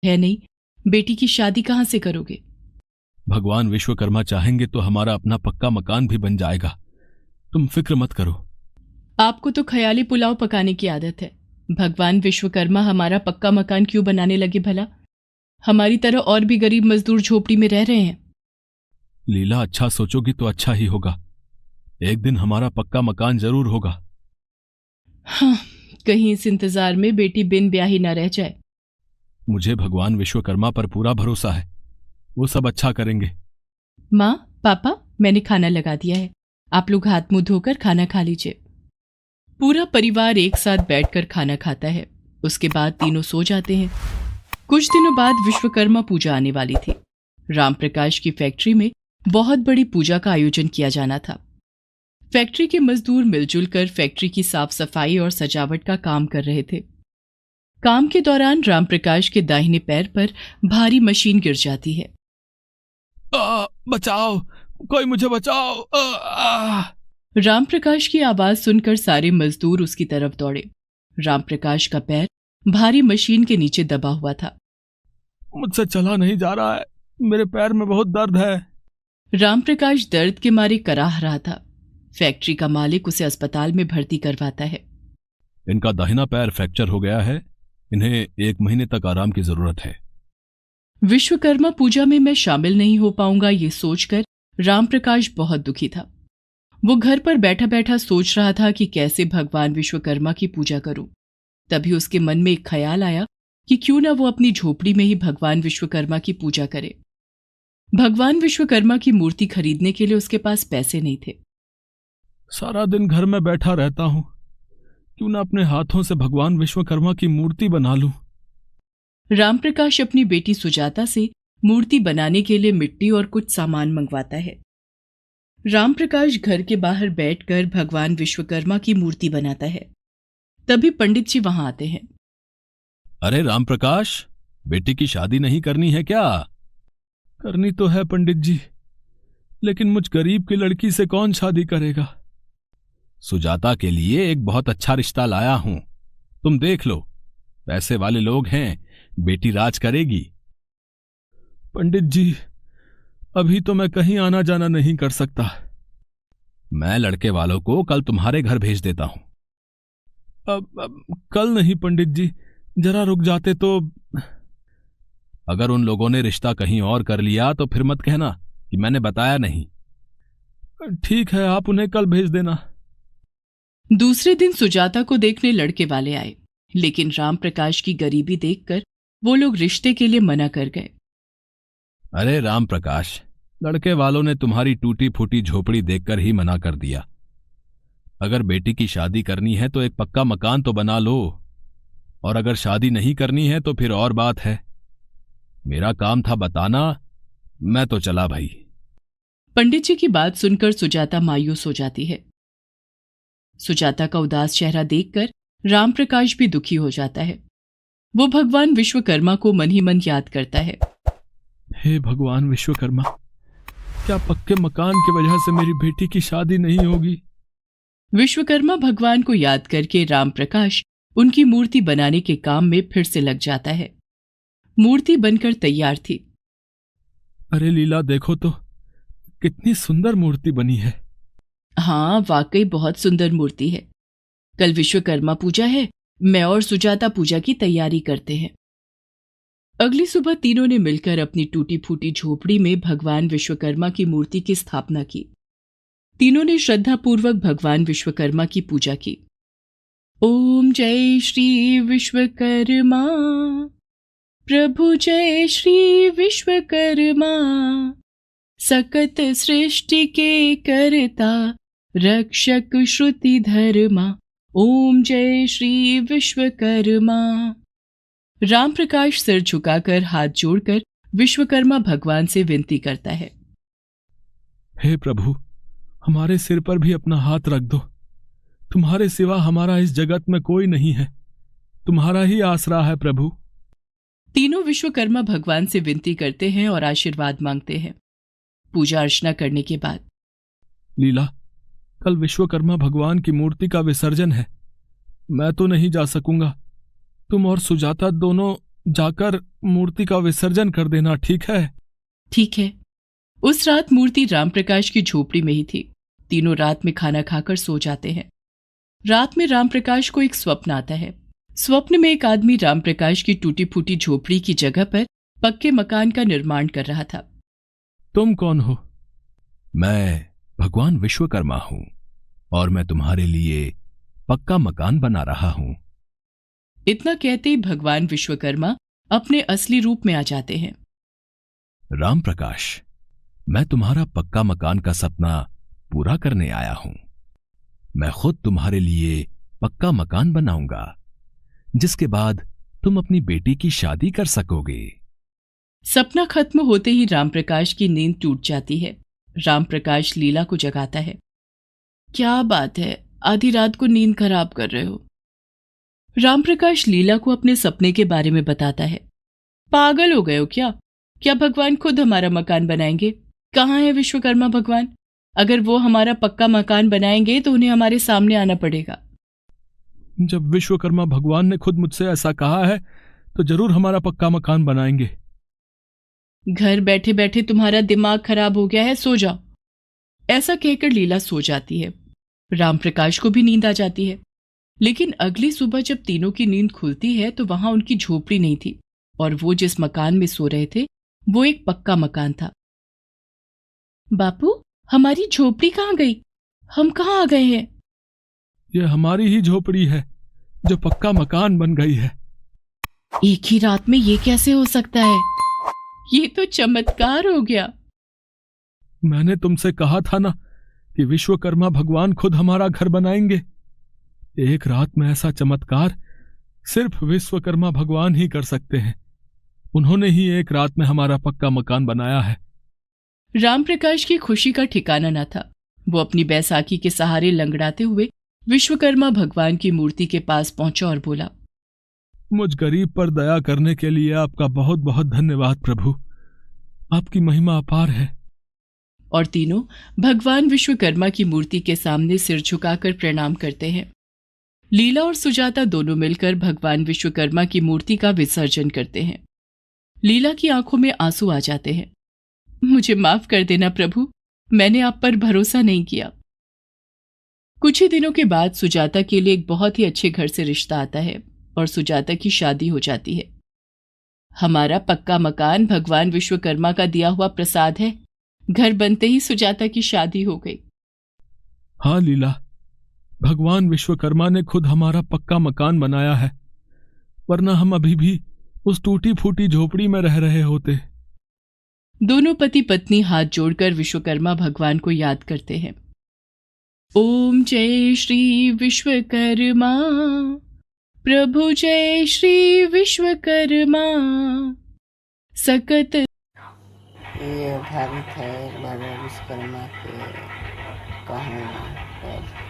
है नहीं, बेटी की शादी कहां से करोगे? भगवान विश्वकर्मा चाहेंगे तो हमारा अपना पक्का मकान भी बन जाएगा, तुम फिक्र मत करो। आपको तो ख्याली पुलाव पकाने की आदत है। भगवान विश्वकर्मा हमारा पक्का मकान क्यों बनाने लगे भला? हमारी तरह और भी गरीब मजदूर झोपड़ी में रह रहे हैं। लीला, अच्छा सोचोगी तो अच्छा ही होगा। एक दिन हमारा पक्का मकान जरूर होगा। हाँ, कहीं इस इंतजार में बेटी बिन ब्याही न रह जाए। मुझे भगवान विश्वकर्मा पर पूरा भरोसा है, वो सब अच्छा करेंगे। माँ, पापा, मैंने खाना लगा दिया है, आप लोग हाथ मुंह धोकर खाना खा लीजिए। पूरा परिवार एक साथ बैठकर खाना खाता है। उसके बाद तीनों सो जाते हैं। कुछ दिनों बाद विश्वकर्मा पूजा आने वाली थी। रामप्रकाश की फैक्ट्री में बहुत बड़ी पूजा का आयोजन किया जाना था। फैक्ट्री के मजदूर मिलजुल कर फैक्ट्री की साफ सफाई और सजावट का काम कर रहे थे। काम के दौरान रामप्रकाश के दाहिने पैर पर भारी मशीन गिर जाती है। बचाओ, कोई मुझे बचाओ। रामप्रकाश की आवाज सुनकर सारे मजदूर उसकी तरफ दौड़े। रामप्रकाश का पैर भारी मशीन के नीचे दबा हुआ था। मुझसे चला नहीं जा रहा है, मेरे पैर में बहुत दर्द है। रामप्रकाश दर्द के मारे कराह रहा था। फैक्ट्री का मालिक उसे अस्पताल में भर्ती करवाता है। इनका दाहिना पैर फ्रैक्चर हो गया है, इन्हें 1 महीने तक आराम की जरूरत है। विश्वकर्मा पूजा में मैं शामिल नहीं हो पाऊंगा, ये सोचकर रामप्रकाश बहुत दुखी था। वो घर पर बैठा बैठा सोच रहा था कि कैसे भगवान विश्वकर्मा की पूजा करूं। तभी उसके मन में एक ख्याल आया कि क्यों ना वो अपनी झोपड़ी में ही भगवान विश्वकर्मा की पूजा करे। भगवान विश्वकर्मा की मूर्ति खरीदने के लिए उसके पास पैसे नहीं थे। सारा दिन घर में बैठा रहता हूं, क्यों ना अपने हाथों से भगवान विश्वकर्मा की मूर्ति बना लूं। रामप्रकाश अपनी बेटी सुजाता से मूर्ति बनाने के लिए मिट्टी और कुछ सामान मंगवाता है। रामप्रकाश घर के बाहर बैठकर भगवान विश्वकर्मा की मूर्ति बनाता है। तभी पंडित जी वहां आते हैं। अरे रामप्रकाश, बेटी की शादी नहीं करनी है क्या? करनी तो है पंडित जी, लेकिन मुझ गरीब की लड़की से कौन शादी करेगा? सुजाता के लिए एक बहुत अच्छा रिश्ता लाया हूं, तुम देख लो। पैसे वाले लोग हैं, बेटी राज करेगी। पंडित जी, अभी तो मैं कहीं आना जाना नहीं कर सकता। मैं लड़के वालों को कल तुम्हारे घर भेज देता हूं। अब कल नहीं पंडित जी, जरा रुक जाते तो। अगर उन लोगों ने रिश्ता कहीं और कर लिया तो फिर मत कहना कि मैंने बताया नहीं। ठीक है, आप उन्हें कल भेज देना। दूसरे दिन सुजाता को देखने लड़के वाले आए, लेकिन रामप्रकाश की गरीबी देखकर वो लोग रिश्ते के लिए मना कर गए। अरे रामप्रकाश, लड़के वालों ने तुम्हारी टूटी फूटी झोपड़ी देखकर ही मना कर दिया। अगर बेटी की शादी करनी है तो एक पक्का मकान तो बना लो, और अगर शादी नहीं करनी है तो फिर और बात है। मेरा काम था बताना, मैं तो चला भाई। पंडित जी की बात सुनकर सुजाता मायूस हो जाती है। सुजाता का उदास चेहरा देखकर रामप्रकाश भी दुखी हो जाता है। वो भगवान विश्वकर्मा को मन ही मन याद करता है। हे भगवान विश्वकर्मा, क्या पक्के मकान की वजह से मेरी बेटी की शादी नहीं होगी? विश्वकर्मा भगवान को याद करके रामप्रकाश उनकी मूर्ति बनाने के काम में फिर से लग जाता है। मूर्ति बनकर तैयार थी। अरे लीला, देखो तो कितनी सुंदर मूर्ति बनी है। हाँ, वाकई बहुत सुंदर मूर्ति है। कल विश्वकर्मा पूजा है, मैं और सुजाता पूजा की तैयारी करते हैं। अगली सुबह तीनों ने मिलकर अपनी टूटी फूटी झोपड़ी में भगवान विश्वकर्मा की मूर्ति की स्थापना की। तीनों ने श्रद्धापूर्वक भगवान विश्वकर्मा की पूजा की। ओम जय श्री विश्वकर्मा, प्रभु जय श्री विश्वकर्मा, सकत सृष्टि के कर्ता, रक्षक श्रुति धर्मा, ओम जय श्री विश्वकर्मा। रामप्रकाश सिर झुकाकर हाथ जोड़कर विश्वकर्मा भगवान से विनती करता है। हे प्रभु, हमारे सिर पर भी अपना हाथ रख दो। तुम्हारे सिवा हमारा इस जगत में कोई नहीं है, तुम्हारा ही आसरा है प्रभु। तीनों विश्वकर्मा भगवान से विनती करते हैं और आशीर्वाद मांगते हैं। पूजा अर्चना करने के बाद, लीला, कल विश्वकर्मा भगवान की मूर्ति का विसर्जन है, मैं तो नहीं जा सकूंगा। तुम और सुजाता दोनों जाकर मूर्ति का विसर्जन कर देना, ठीक है? ठीक है। उस रात मूर्ति रामप्रकाश की झोपड़ी में ही थी। तीनों रात में खाना खाकर सो जाते हैं। रात में रामप्रकाश को एक स्वप्न आता है। स्वप्न में एक आदमी रामप्रकाश की टूटी फूटी झोपड़ी की जगह पर पक्के मकान का निर्माण कर रहा था। तुम कौन हो? मैं भगवान विश्वकर्मा हूं और मैं तुम्हारे लिए पक्का मकान बना रहा हूं। इतना कहते ही भगवान विश्वकर्मा अपने असली रूप में आ जाते हैं। रामप्रकाश, मैं तुम्हारा पक्का मकान का सपना पूरा करने आया हूं। मैं खुद तुम्हारे लिए पक्का मकान बनाऊंगा, जिसके बाद तुम अपनी बेटी की शादी कर सकोगे। सपना खत्म होते ही रामप्रकाश की नींद टूट जाती है। रामप्रकाश लीला को जगाता है। क्या बात है, आधी रात को नींद खराब कर रहे हो? रामप्रकाश लीला को अपने सपने के बारे में बताता है। पागल हो गए हो क्या? क्या भगवान खुद हमारा मकान बनाएंगे? कहाँ है विश्वकर्मा भगवान? अगर वो हमारा पक्का मकान बनाएंगे तो उन्हें हमारे सामने आना पड़ेगा। जब विश्वकर्मा भगवान ने खुद मुझसे ऐसा कहा है तो जरूर हमारा पक्का मकान बनाएंगे। घर बैठे बैठे तुम्हारा दिमाग खराब हो गया है, सो जाओ। ऐसा कहकर लीला सो जाती है। रामप्रकाश को भी नींद आ जाती है। लेकिन अगली सुबह जब तीनों की नींद खुलती है तो वहां उनकी झोपड़ी नहीं थी और वो जिस मकान में सो रहे थे वो एक पक्का मकान था। बापू, हमारी झोपड़ी कहाँ गई? हम कहाँ आ गए हैं? यह हमारी ही झोपड़ी है जो पक्का मकान बन गई है। एक ही रात में ये कैसे हो सकता है? ये तो चमत्कार हो गया। मैंने तुमसे कहा था ना कि विश्वकर्मा भगवान खुद हमारा घर बनाएंगे। एक रात में ऐसा चमत्कार सिर्फ विश्वकर्मा भगवान ही कर सकते हैं। उन्होंने ही एक रात में हमारा पक्का मकान बनाया है। रामप्रकाश की खुशी का ठिकाना न था। वो अपनी बैसाखी के सहारे लंगड़ाते हुए विश्वकर्मा भगवान की मूर्ति के पास पहुंचा और बोला, मुझ गरीब पर दया करने के लिए आपका बहुत बहुत धन्यवाद प्रभु। आपकी महिमा अपार है। और तीनों भगवान विश्वकर्मा की मूर्ति के सामने सिर झुकाकर प्रणाम करते हैं। लीला और सुजाता दोनों मिलकर भगवान विश्वकर्मा की मूर्ति का विसर्जन करते हैं। लीला की आंखों में आंसू आ जाते हैं। मुझे माफ कर देना प्रभु, मैंने आप पर भरोसा नहीं किया। कुछ ही दिनों के बाद सुजाता के लिए एक बहुत ही अच्छे घर से रिश्ता आता है और सुजाता की शादी हो जाती है। हमारा पक्का मकान भगवान विश्वकर्मा का दिया हुआ प्रसाद है। घर बनते ही सुजाता की शादी हो गई। हाँ लीला, भगवान विश्वकर्मा ने खुद हमारा पक्का मकान बनाया है, वरना हम अभी भी उस टूटी फूटी झोपड़ी में रह रहे होते। दोनों पति पत्नी हाथ जोड़कर विश्वकर्मा भगवान को याद करते हैं। ओम जय श्री विश्वकर्मा, प्रभु जय श्री विश्वकर्मा। सकत ये आधारित है भगवान विश्वकर्मा के कहने पर।